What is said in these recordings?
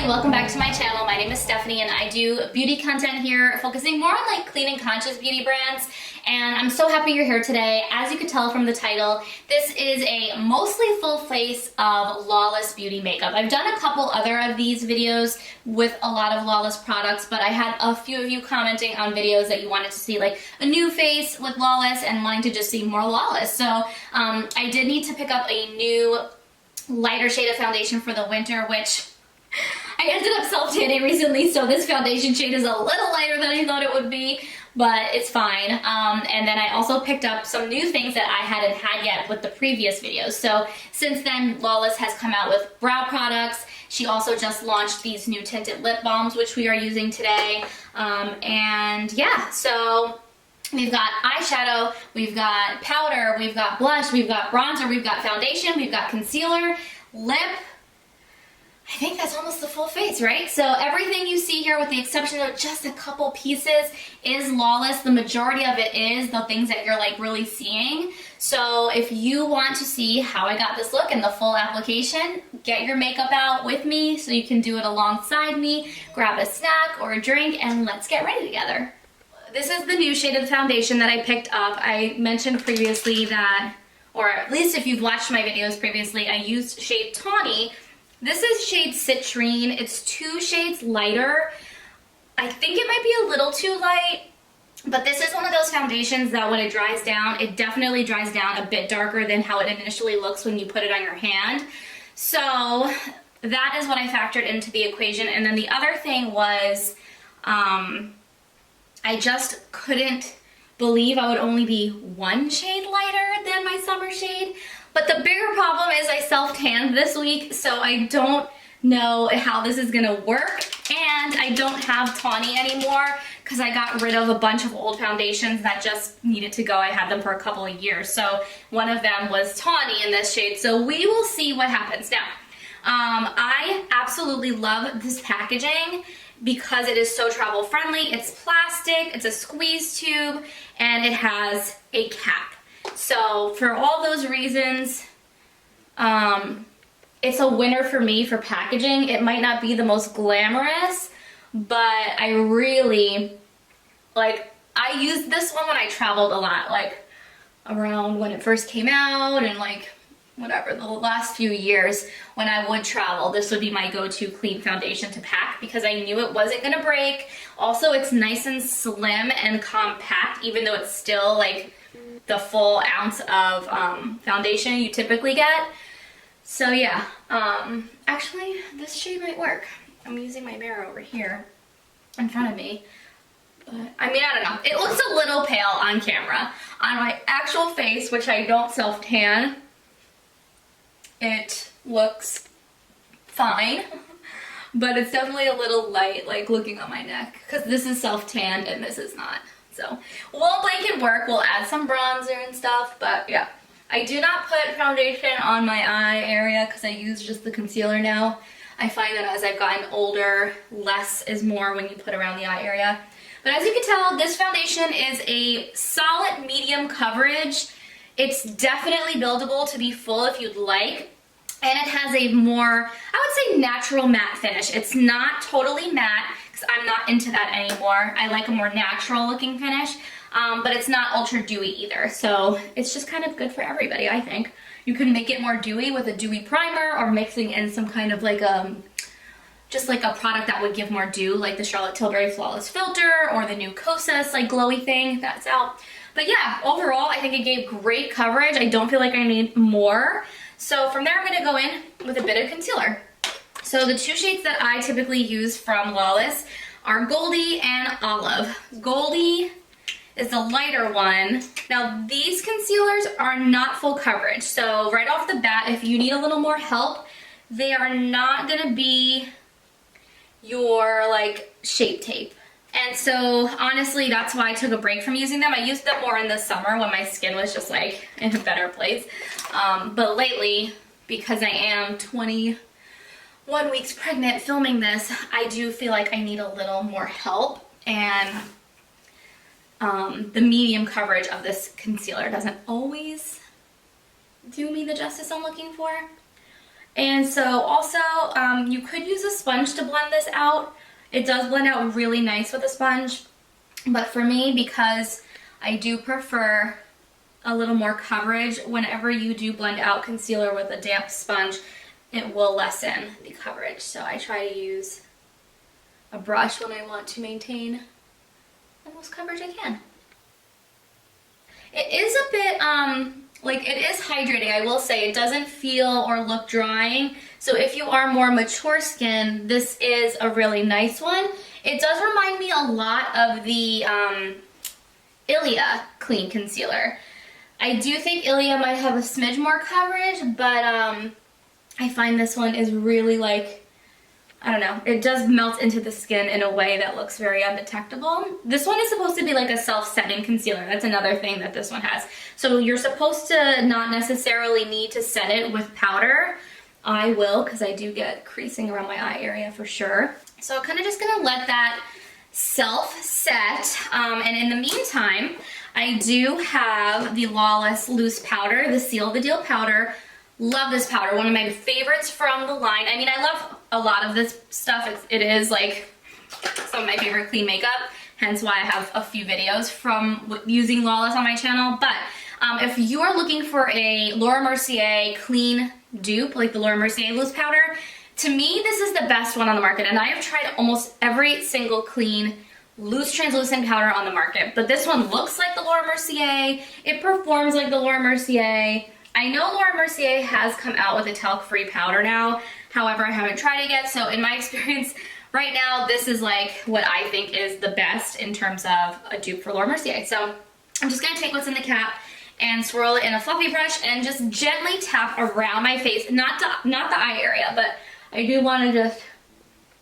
everybody, welcome back to my channel. My name is Stephanie and I do beauty content here, focusing more on like clean and conscious beauty brands. And I'm so happy you're here today. As you can tell from the title, this is a mostly full face of Lawless beauty makeup. I've done a couple other of these videos with a lot of Lawless products, but I had a few of you commenting on videos that you wanted to see like a new face with Lawless and wanting to just see more Lawless. So I did need to pick up a new lighter shade of foundation for the winter, which I ended up self-tanning recently, so this foundation shade is a little lighter than I thought it would be, but it's fine. And then I also picked up some new things that I hadn't had yet with the previous videos. So since then, Lawless has come out with brow products. She also just launched these new tinted lip balms, which we are using today. And yeah, so we've got eyeshadow, we've got powder, we've got blush, we've got bronzer, we've got foundation, we've got concealer, lip. I think that's almost the full face, right? So everything you see here, with the exception of just a couple pieces, is Lawless. The majority of it is the things that you're like really seeing. So if you want to see how I got this look and the full application, get your makeup out with me so you can do it alongside me. Grab a snack or a drink and let's get ready together. This is the new shade of the foundation that I picked up. I mentioned previously that, or at least if you've watched my videos previously, I used shade Tawny. This is shade Citrine. It's 2 shades lighter. I think it might be a little too light, but this is one of those foundations that when it dries down, it definitely dries down a bit darker than how it initially looks when you put it on your hand. So that is what I factored into the equation. And then the other thing was, I just couldn't believe I would only be 1 shade lighter than my summer shade. But the bigger problem is I self-tanned this week, so I don't know how this is gonna work. And I don't have Tawny anymore because I got rid of a bunch of old foundations that just needed to go. I had them for a couple of years. So one of them was Tawny in this shade. So we will see what happens. Now, I absolutely love this packaging because it is so travel friendly. It's plastic, it's a squeeze tube, and it has a cap. So for all those reasons, it's a winner for me for packaging. It might not be the most glamorous, but I really, like, I used this one when I traveled a lot, like around when it first came out and like whatever, the last few years when I would travel, this would be my go-to clean foundation to pack because I knew it wasn't gonna break. Also, it's nice and slim and compact, even though it's still like the full ounce of foundation you typically get. So yeah, actually this shade might work. I'm using my mirror over here in front of me. But I mean, I don't know. It looks a little pale on camera. On my actual face, which I don't self-tan, it looks fine. But it's definitely a little light, like looking on my neck, because this is self-tanned and this is not. So won't make it work. We'll add some bronzer and stuff, but yeah. I do not put foundation on my eye area because I use just the concealer now. I find that as I've gotten older, less is more when you put around the eye area. But as you can tell, this foundation is a solid medium coverage. It's definitely buildable to be full if you'd like. And it has a more, I would say, natural matte finish. It's not totally matte, because I'm not into that anymore. I like a more natural looking finish, but it's not ultra dewy either. So it's just kind of good for everybody, I think. You can make it more dewy with a dewy primer or mixing in some kind of like just like a product that would give more dew, like the Charlotte Tilbury Flawless Filter or the new Kosas like glowy thing that's out. But yeah, overall, I think it gave great coverage. I don't feel like I need more. So from there, I'm going to go in with a bit of concealer. So the 2 shades that I typically use from Lawless are Goldie and Olive. Goldie is the lighter one. Now these concealers are not full coverage. So right off the bat, if you need a little more help, they are not going to be your like Shape Tape. And so honestly, that's why I took a break from using them. I used them more in the summer when my skin was just like in a better place. But lately, because I am 21 weeks pregnant filming this, I do feel like I need a little more help. And the medium coverage of this concealer doesn't always do me the justice I'm looking for. And so also, you could use a sponge to blend this out. It does blend out really nice with a sponge. But for me, because I do prefer a little more coverage, whenever you do blend out concealer with a damp sponge, it will lessen the coverage. So I try to use a brush when I want to maintain the most coverage I can. It is a bit, like it is hydrating, I will say. It doesn't feel or look drying. So if you are more mature skin, this is a really nice one. It does remind me a lot of the Ilia Clean Concealer. I do think Ilia might have a smidge more coverage, but I find this one is really like, I don't know, it does melt into the skin in a way that looks very undetectable. This one is supposed to be like a self-setting concealer. That's another thing that this one has. So you're supposed to not necessarily need to set it with powder. I will, because I do get creasing around my eye area for sure. So I'm kind of just gonna let that self-set. And in the meantime, I do have the Lawless loose powder, the Seal the Deal powder. Love this powder, one of my favorites from the line. I mean, I love a lot of this stuff. It is like some of my favorite clean makeup, hence why I have a few videos from using Lawless on my channel. But if you are looking for a Laura Mercier clean dupe, like the Laura Mercier loose powder, to me, this is the best one on the market. And I have tried almost every single clean loose translucent powder on the market. But this one looks like the Laura Mercier. It performs like the Laura Mercier. I know Laura Mercier has come out with a talc-free powder now. However, I haven't tried it yet. So in my experience right now, this is like what I think is the best in terms of a dupe for Laura Mercier. So I'm just gonna take what's in the cap and swirl it in a fluffy brush and just gently tap around my face. Not the eye area, but I do wanna just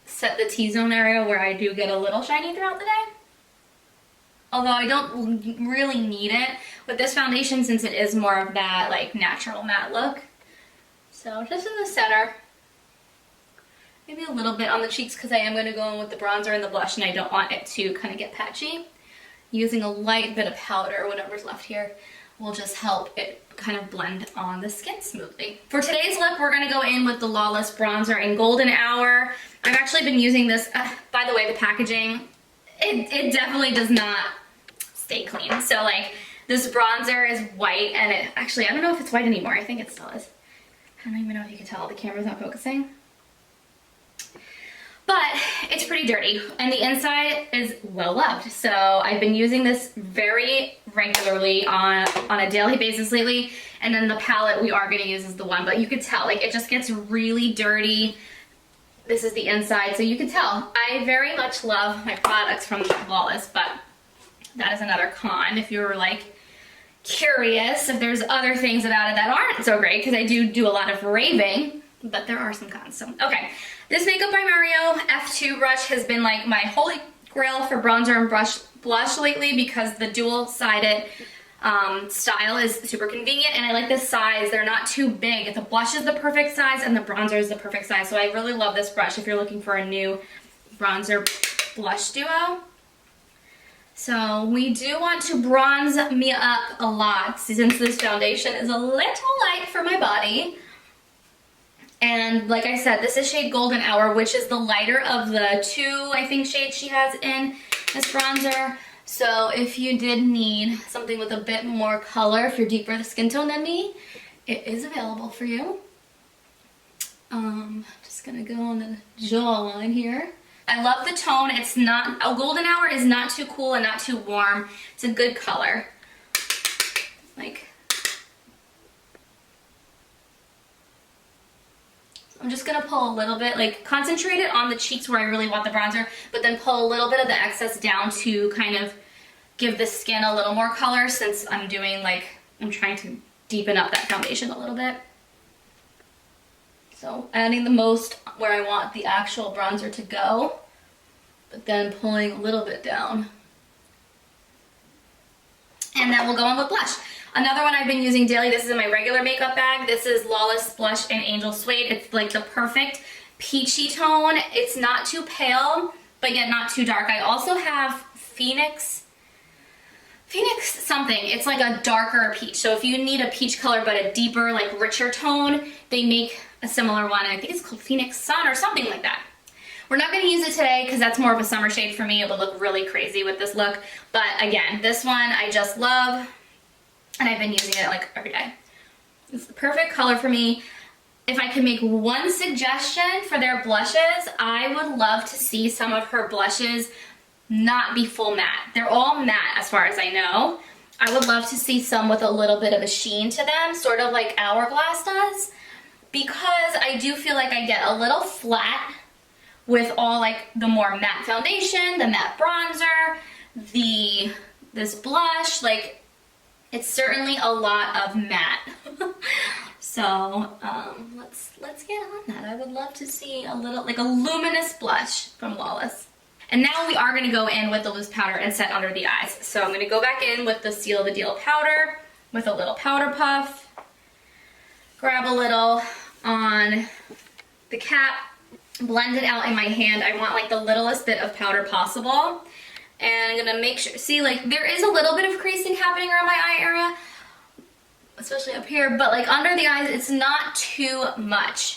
set the T-zone area where I do get a little shiny throughout the day. Although I don't really need it with this foundation since it is more of that like natural matte look. So just in the center. Maybe a little bit on the cheeks because I am going to go in with the bronzer and the blush and I don't want it to kind of get patchy. Using a light bit of powder, whatever's left here, will just help it kind of blend on the skin smoothly. For today's look, we're going to go in with the Lawless bronzer in Golden Hour. I've actually been using this, by the way, the packaging, it definitely does not stay clean. So like this bronzer is white and it actually, I don't know if it's white anymore. I think it still is. I don't even know if you can tell, the camera's not focusing. But it's pretty dirty and the inside is well loved. So I've been using this very regularly on a daily basis lately. And then the palette we are going to use is the one, but you could tell like it just gets really dirty. This is the inside, so you can tell. I very much love my products from Lawless, but that is another con if you're like curious if there's other things about it that aren't so great, because I do a lot of raving, but there are some cons. So, okay. This Makeup by Mario F2 brush has been like my holy grail for bronzer and blush lately because the dual-sided style is super convenient and I like this size. They're not too big. The blush is the perfect size and the bronzer is the perfect size. So I really love this brush if you're looking for a new bronzer blush duo. So we do want to bronze me up a lot since this foundation is a little light for my body. And like I said, this is shade Golden Hour, which is the lighter of the two, I think, shades she has in this bronzer. So if you did need something with a bit more color, if you're deeper the skin tone than me, it is available for you. Just gonna go on the jawline here. I love the tone. It's not, a Golden Hour is not too cool and not too warm. It's a good color. Like, I'm just gonna pull a little bit, like concentrate it on the cheeks where I really want the bronzer, but then pull a little bit of the excess down to kind of give the skin a little more color since I'm doing like, I'm trying to deepen up that foundation a little bit. So adding the most where I want the actual bronzer to go, but then pulling a little bit down. And then we'll go on with blush. Another one I've been using daily, this is in my regular makeup bag. This is Lawless Blush in Angel Suede. It's like the perfect peachy tone. It's not too pale, but yet not too dark. I also have Phoenix something. It's like a darker peach. So if you need a peach color but a deeper, like richer tone, they make a similar one. I think it's called Phoenix Sun or something like that. We're not going to use it today because that's more of a summer shade for me. It would look really crazy with this look. But again, this one I just love, and I've been using it like every day. It's the perfect color for me. If I could make one suggestion for their blushes, I would love to see some of her blushes not be full matte. They're all matte as far as I know. I would love to see some with a little bit of a sheen to them, sort of like Hourglass does, because I do feel like I get a little flat with all like the more matte foundation, the matte bronzer, this blush. Like, it's certainly a lot of matte. So let's get on that. I would love to see a little, like a luminous blush from Lawless. And now we are gonna go in with the loose powder and set under the eyes. So I'm gonna go back in with the Seal the Deal powder with a little powder puff. Grab a little on the cap, blend it out in my hand. I want like the littlest bit of powder possible. And I'm gonna make sure, see, like there is a little bit of creasing happening around my eye area, especially up here, but like under the eyes, it's not too much.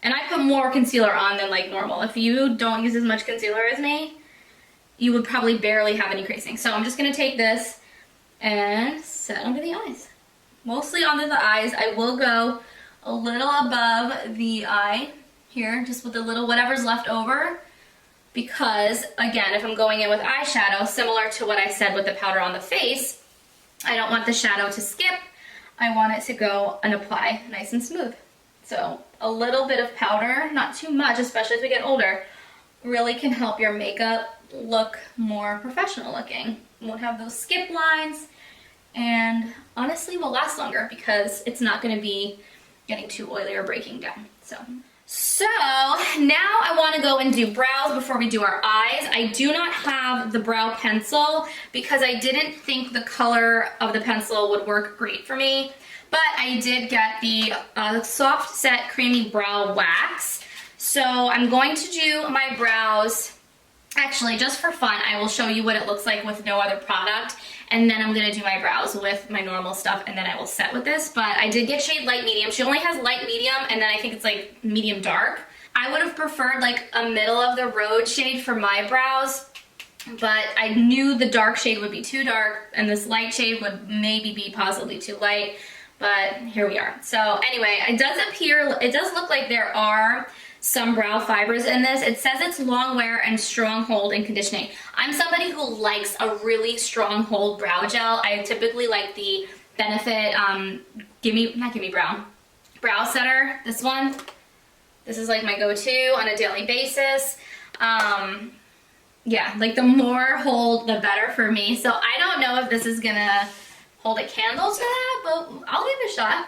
And I put more concealer on than like normal. If you don't use as much concealer as me, you would probably barely have any creasing. So I'm just gonna take this and set under the eyes. Mostly under the eyes. I will go a little above the eye here, just with a little whatever's left over, because again, if I'm going in with eyeshadow, similar to what I said with the powder on the face, I don't want the shadow to skip. I want it to go and apply nice and smooth. So a little bit of powder, not too much, especially as we get older, really can help your makeup look more professional looking. You won't have those skip lines, and honestly will last longer because it's not going to be getting too oily or breaking down. So now I want to go and do brows before we do our eyes. I do not have the brow pencil because I didn't think the color of the pencil would work great for me, but I did get the Soft Set Creamy Brow Wax. So I'm going to do my brows. Actually, just for fun, I will show you what it looks like with no other product, and then I'm going to do my brows with my normal stuff, and then I will set with this. But I did get shade light medium. She only has light medium, and then I think it's like medium dark. I would have preferred like a middle of the road shade for my brows, but I knew the dark shade would be too dark, and this light shade would maybe be possibly too light, but here we are. So anyway, it does look like there are some brow fibers in this. It says it's long wear and strong hold and conditioning. I'm somebody who likes a really strong hold brow gel. I typically like the Benefit Brow Setter, this one. This is like my go-to on a daily basis. Yeah, like the more hold, the better for me. So I don't know if this is gonna hold a candle to that, but I'll give it a shot.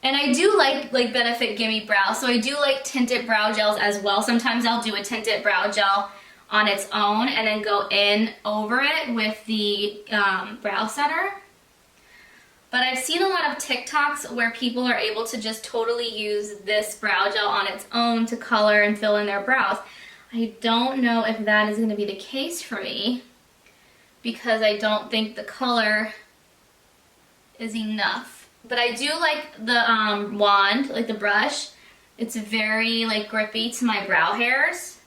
And I do like Benefit Gimme Brow, so I do like tinted brow gels as well. Sometimes I'll do a tinted brow gel on its own and then go in over it with the brow setter. But I've seen a lot of TikToks where people are able to just totally use this brow gel on its own to color and fill in their brows. I don't know if that is going to be the case for me, because I don't think the color is enough. But I do like the wand, like the brush. It's very like grippy to my brow hairs.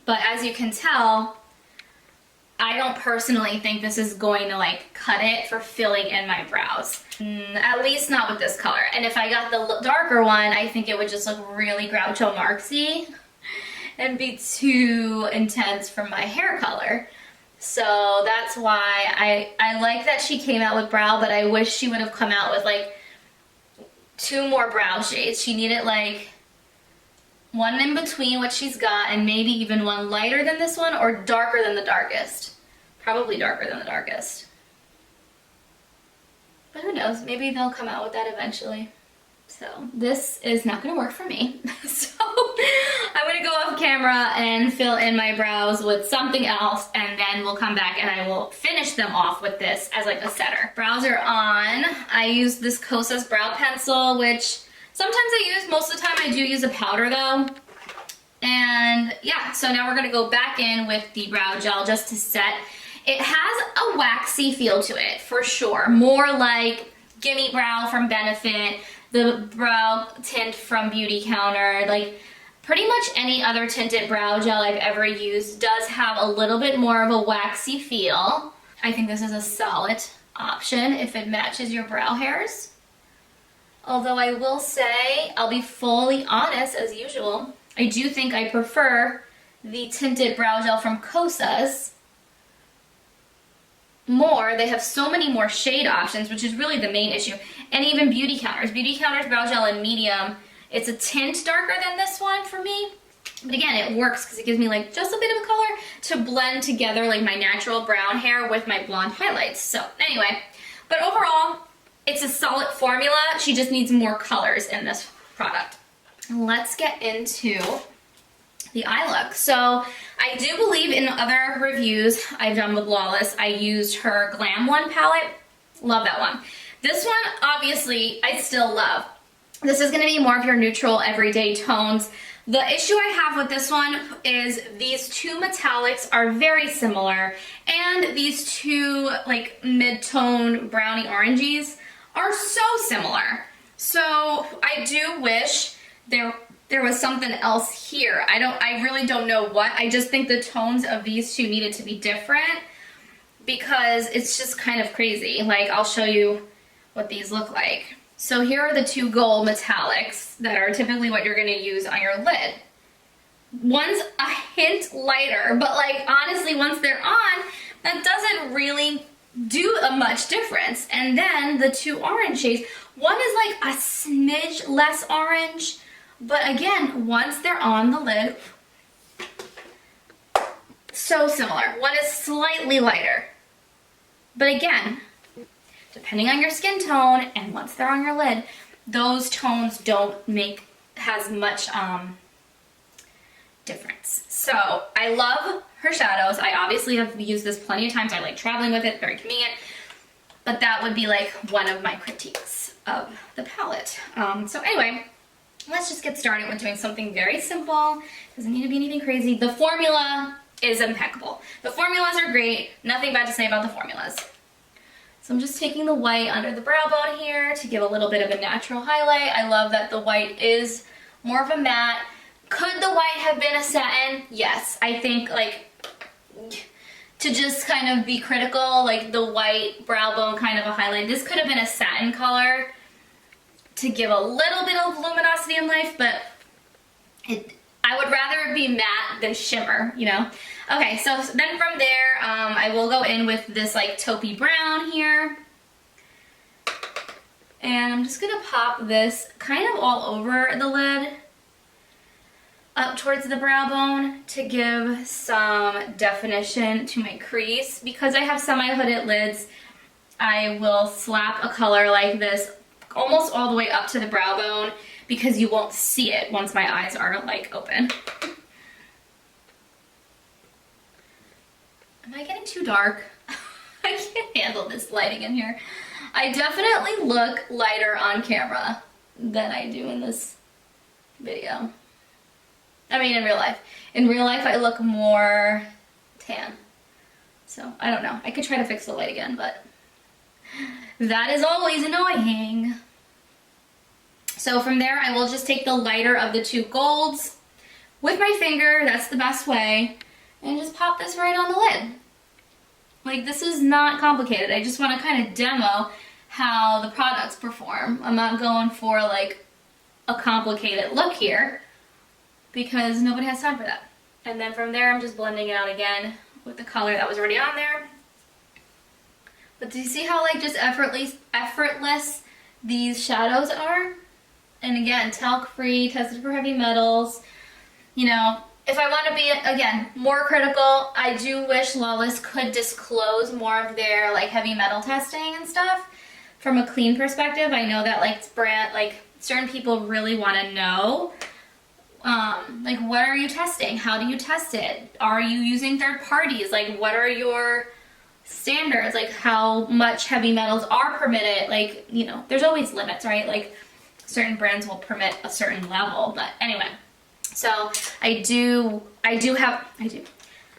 But as you can tell, I don't personally think this is going to like cut it for filling in my brows. At least not with this color. And if I got the darker one, I think it would just look really Groucho Marxy and be too intense for my hair color. So that's why I like that she came out with brow, but I wish she would have come out with like 2 more brow shades. She needed like one in between what she's got, and maybe even one lighter than this one or darker than the darkest. Probably darker than the darkest. But who knows, maybe they'll come out with that eventually. So this is not gonna work for me. So I'm gonna go off camera and fill in my brows with something else, and then we'll come back and I will finish them off with this as like a setter. Brows are on. I use this Kosas brow pencil, which sometimes I use, most of the time I do use a powder though. And yeah, so now we're gonna go back in with the brow gel just to set. It has a waxy feel to it, for sure. More like Gimme Brow from Benefit, the brow tint from Beauty Counter, like pretty much any other tinted brow gel I've ever used does have a little bit more of a waxy feel. I think this is a solid option if it matches your brow hairs. Although I will say, I'll be fully honest as usual, I do think I prefer the tinted brow gel from Kosas more. They have so many more shade options, which is really the main issue. And even Beauty Counter's. Beauty Counter's brow gel in medium, it's a tint darker than this one for me. But again, it works because it gives me like just a bit of a color to blend together like my natural brown hair with my blonde highlights. So anyway, but overall, it's a solid formula. She just needs more colors in this product. Let's get into the eye look. So I do believe in other reviews I've done with Lawless, I used her Glam 1 palette. Love that one. This one, obviously, I still love. This is gonna be more of your neutral everyday tones. The issue I have with this one is these two metallics are very similar, and these two like mid-tone brownie oranges are so similar. So I do wish there was something else here. I really don't know what. I just think the tones of these two needed to be different because it's just kind of crazy. Like, I'll show you what these look like. So here are the two gold metallics that are typically what you're gonna use on your lid. One's a hint lighter, but like honestly, once they're on, that doesn't really do a much difference. And then the two orange shades, one is like a smidge less orange, but again, once they're on the lid, so similar. One is slightly lighter, but again, depending on your skin tone and once they're on your lid, those tones don't make as much difference. So I love her shadows. I obviously have used this plenty of times. I like traveling with it, very convenient. But that would be like one of my critiques of the palette. So anyway, let's just get started with doing something very simple. Doesn't need to be anything crazy. The formula is impeccable. The formulas are great. Nothing bad to say about the formulas. So I'm just taking the white under the brow bone here to give a little bit of a natural highlight. I love that the white is more of a matte. Could the white have been a satin? Yes. I think like to just kind of be critical, like the white brow bone kind of a highlight. This could have been a satin color to give a little bit of luminosity in life, but I would rather it be matte than shimmer, you know? Okay, so then from there, I will go in with this like taupey brown here. And I'm just gonna pop this kind of all over the lid, up towards the brow bone to give some definition to my crease. Because I have semi-hooded lids, I will slap a color like this almost all the way up to the brow bone because you won't see it once my eyes are like open. Am I getting too dark? I can't handle this lighting in here. I definitely look lighter on camera than I do in this video. I mean, in real life. In real life, I look more tan. So, I don't know. I could try to fix the light again, but that is always annoying. So from there, I will just take the lighter of the two golds with my finger, that's the best way, and just pop this right on the lid. Like, this is not complicated. I just want to kind of demo how the products perform. I'm not going for like a complicated look here because nobody has time for that. And then from there, I'm just blending it out again with the color that was already on there. But do you see how like just effortless these shadows are? And again, talc-free, tested for heavy metals. You know, if I want to be, again, more critical, I do wish Lawless could disclose more of their like heavy metal testing and stuff from a clean perspective. I know that like certain people really want to know, like, what are you testing? How do you test it? Are you using third parties? Like, what are your standards? Like, how much heavy metals are permitted? Like, you know, there's always limits, right? Like, certain brands will permit a certain level, but anyway. So I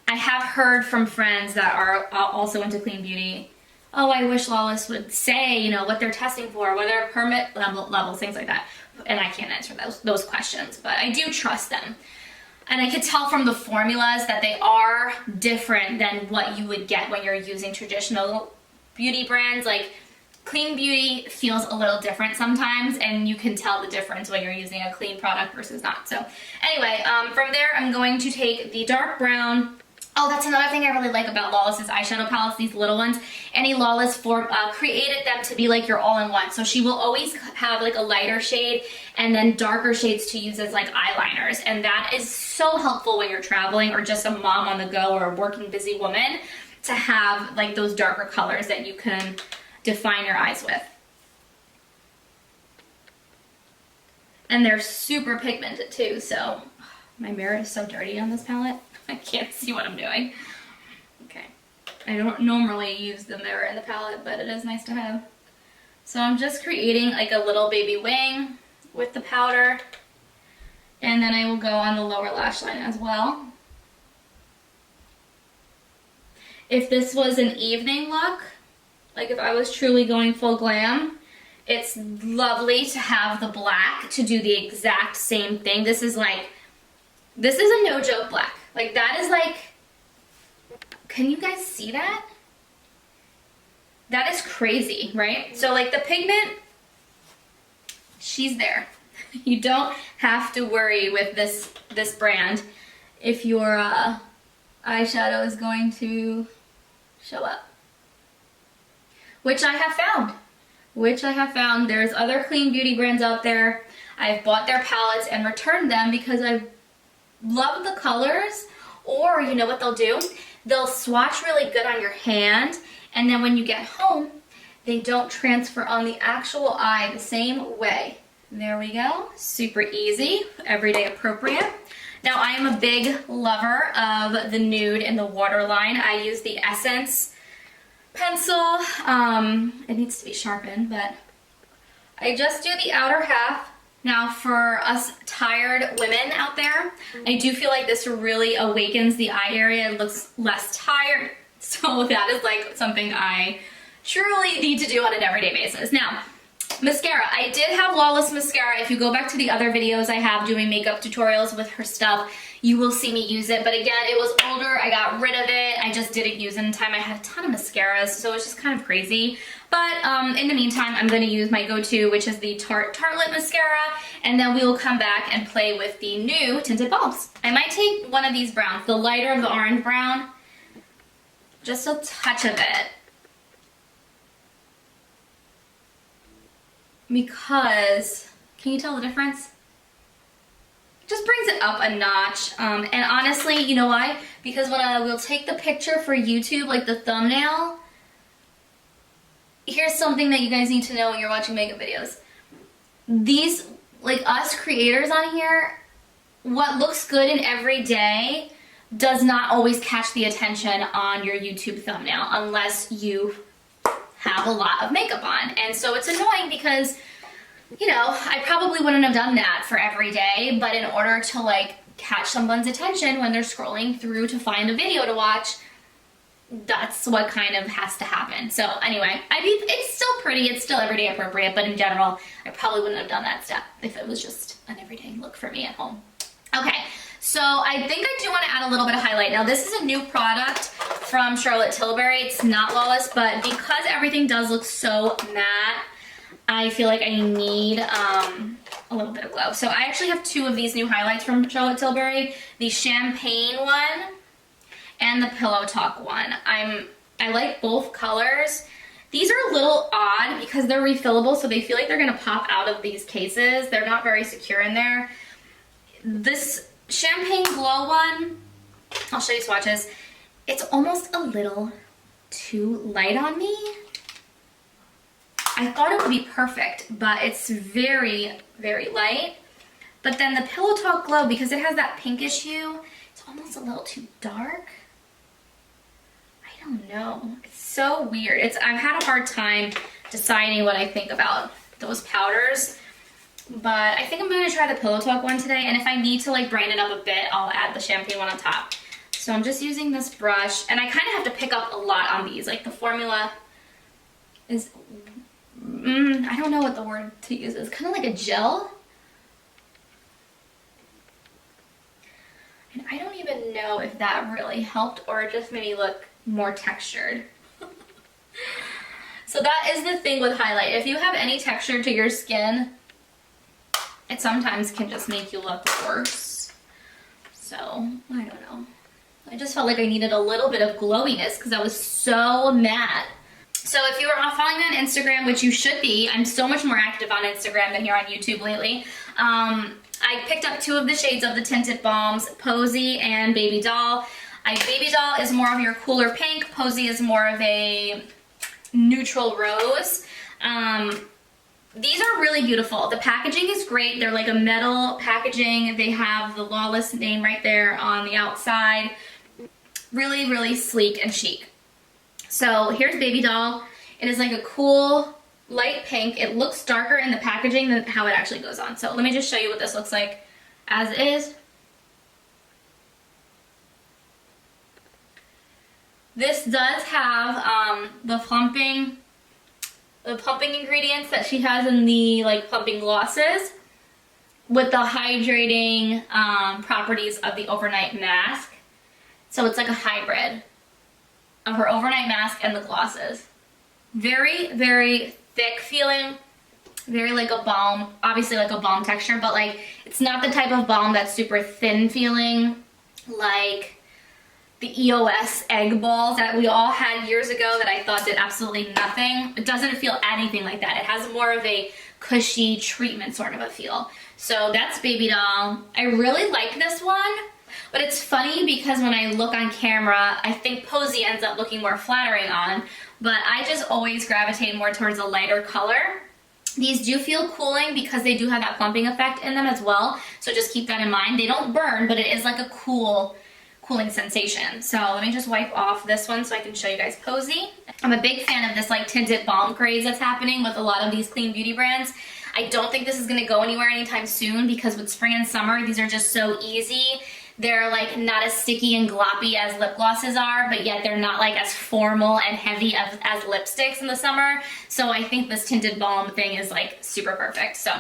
have heard from friends that are also into clean beauty oh, I wish Lawless would say, you know, what they're testing for, what their permit levels, things like that. And I can't answer those questions, but I do trust them. And I could tell from the formulas that they are different than what you would get when you're using traditional beauty brands. Like clean beauty feels a little different sometimes, and you can tell the difference when you're using a clean product versus not. So anyway, from there I'm going to take the dark brown. Oh, that's another thing I really like about Lawless's eyeshadow palettes, these little ones. Annie Lawless created them to be like your all-in-one. So she will always have like a lighter shade and then darker shades to use as like eyeliners. And that is so helpful when you're traveling or just a mom on the go or a working busy woman, to have like those darker colors that you can define your eyes with. And they're super pigmented too, so my mirror is so dirty on this palette. I can't see what I'm doing. Okay. I don't normally use the mirror in the palette, but it is nice to have. So I'm just creating like a little baby wing with the powder. And then I will go on the lower lash line as well. If this was an evening look, like if I was truly going full glam, it's lovely to have the black to do the exact same thing. This is a no joke black. Like that is like, can you guys see that? That is crazy, right? So like the pigment, she's there. You don't have to worry with this brand if your eyeshadow is going to show up. Which I have found. There's other clean beauty brands out there. I've bought their palettes and returned them because I love the colors. Or you know what they'll do? They'll swatch really good on your hand, and then when you get home, they don't transfer on the actual eye the same way. There we go. Super easy, everyday appropriate. Now I am a big lover of the nude in the waterline. I use the Essence pencil. It needs to be sharpened, but I just do the outer half. Now for us tired women out there, I do feel like this really awakens the eye area. It looks less tired. So that is like something I truly need to do on an everyday basis. Now, mascara. I did have Lawless mascara. If you go back to the other videos I have doing makeup tutorials with her stuff, you will see me use it. But again, it was older. I got rid of it. I just didn't use it in time. I had a ton of mascaras, so it's just kind of crazy. But in the meantime, I'm going to use my go-to, which is the Tartelette mascara, and then we will come back and play with the new Tinted Balms. I might take one of these browns, the lighter of the orange brown, just a touch of it. Because, can you tell the difference? It just brings it up a notch. And honestly, you know why? Because when I will take the picture for YouTube, like the thumbnail, here's something that you guys need to know when you're watching makeup videos. These, like us creators on here, what looks good in every day does not always catch the attention on your YouTube thumbnail unless you have a lot of makeup on. And so it's annoying because, you know, I probably wouldn't have done that for every day, but in order to like catch someone's attention when they're scrolling through to find a video to watch, that's what kind of has to happen. So anyway, I mean, it's still pretty, it's still everyday appropriate, but in general, I probably wouldn't have done that step if it was just an everyday look for me at home. Okay, so I think I do want to add a little bit of highlight. Now this is a new product from Charlotte Tilbury. It's not Lawless, but because everything does look so matte, I feel like I need a little bit of glow. So I actually have two of these new highlights from Charlotte Tilbury, the Champagne one and the Pillow Talk one. I like both colors. These are a little odd because they're refillable, so they feel like they're gonna pop out of these cases. They're not very secure in there. This Champagne Glow one, I'll show you swatches. It's almost a little too light on me. I thought it would be perfect, but it's very, very light. But then the Pillow Talk Glow, because it has that pinkish hue, it's almost a little too dark. I don't know. It's so weird. I've had a hard time deciding what I think about those powders. But I think I'm going to try the Pillow Talk one today, and if I need to like brighten it up a bit, I'll add the Champagne one on top. So I'm just using this brush, and I kind of have to pick up a lot on these. Like the formula is, I don't know what the word to use is, kind of like a gel. And I don't even know if that really helped or it just made me look more textured. So that is the thing with highlight. If you have any texture to your skin, it sometimes can just make you look worse. So, I don't know. I just felt like I needed a little bit of glowiness because I was so matte. So if you are following me on Instagram, which you should be, I'm so much more active on Instagram than here on YouTube lately. I picked up 2 of the shades of the Tinted Balms, Posy and Baby Doll. Baby Doll is more of your cooler pink. Posy is more of a neutral rose. These are really beautiful. The packaging is great. They're like a metal packaging. They have the Lawless name right there on the outside. Really, really sleek and chic. So here's Baby Doll. It is like a cool light pink. It looks darker in the packaging than how it actually goes on. So let me just show you what this looks like as is. This does have the plumping ingredients that she has in the like plumping glosses with the hydrating properties of the overnight mask. So it's like a hybrid of her overnight mask and the glosses. Very, very thick feeling, very like a balm, obviously like a balm texture, but like it's not the type of balm that's super thin feeling like the EOS egg balls that we all had years ago that I thought did absolutely nothing. It doesn't feel anything like that. It has more of a cushy treatment sort of a feel. So that's Baby Doll. I really like this one, but it's funny because when I look on camera, I think Posy ends up looking more flattering on, but I just always gravitate more towards a lighter color. These do feel cooling because they do have that plumping effect in them as well, so just keep that in mind. They don't burn, but it is like a cooling sensation. So let me just wipe off this one so I can show you guys Posy. I'm a big fan of this like tinted balm craze that's happening with a lot of these clean beauty brands. I don't think this is going to go anywhere anytime soon because with spring and summer, these are just so easy. They're like not as sticky and gloppy as lip glosses are, but yet they're not like as formal and heavy as lipsticks in the summer. So I think this tinted balm thing is like super perfect. So,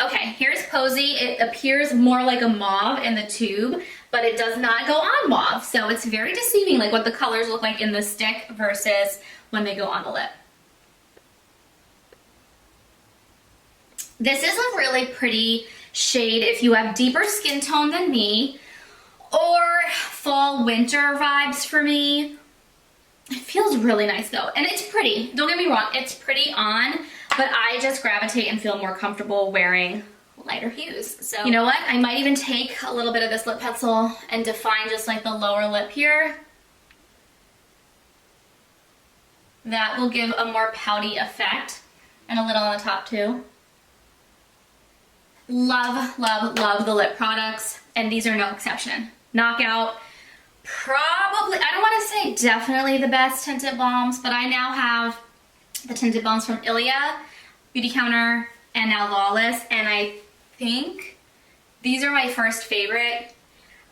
okay, here's Posy. It appears more like a mauve in the tube, but it does not go on mauve. So it's very deceiving like what the colors look like in the stick versus when they go on the lip. This is a really pretty shade if you have deeper skin tone than me, or fall winter vibes for me. It feels really nice though, and it's pretty. Don't get me wrong, it's pretty on, but I just gravitate and feel more comfortable wearing lighter hues. So you know what? I might even take a little bit of this lip pencil and define just like the lower lip here. That will give a more pouty effect, and a little on the top too. Love, love, love the lip products, and these are no exception. Knockout, probably, I don't want to say definitely the best tinted balms, but I now have the tinted balms from Ilia, Beauty Counter, and now Lawless, and I think these are my first favorite.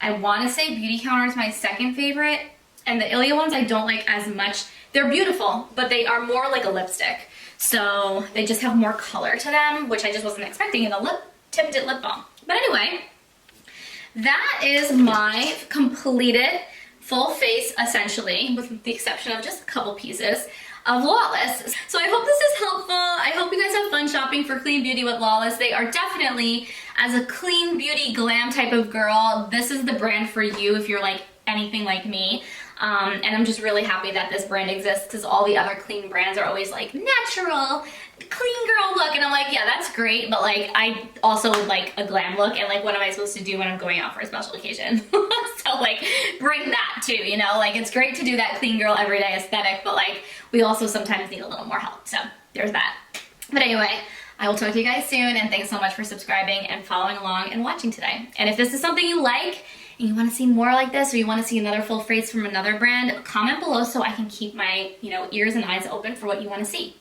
I want to say Beauty Counter is my second favorite, and the Ilia ones I don't like as much. They're beautiful, but they are more like a lipstick, so they just have more color to them, which I just wasn't expecting in a tinted lip balm. But anyway, that is my completed full face, essentially, with the exception of just a couple pieces of Lawless. So I hope this is helpful. I hope you guys have fun shopping for clean beauty with Lawless. They are definitely, as a clean beauty glam type of girl, this is the brand for you if you're like anything like me. And I'm just really happy that this brand exists because all the other clean brands are always like natural, clean girl look, and I'm like, yeah, that's great, but like I also would like a glam look, and like what am I supposed to do when I'm going out for a special occasion? So like bring that too, you know, like it's great to do that clean girl everyday aesthetic, but like we also sometimes need a little more help. So there's that. But anyway, I will talk to you guys soon, and thanks so much for subscribing and following along and watching today. And if this is something you like and you want to see more like this, or you want to see another full face from another brand, comment below so I can keep my, ears and eyes open for what you want to see.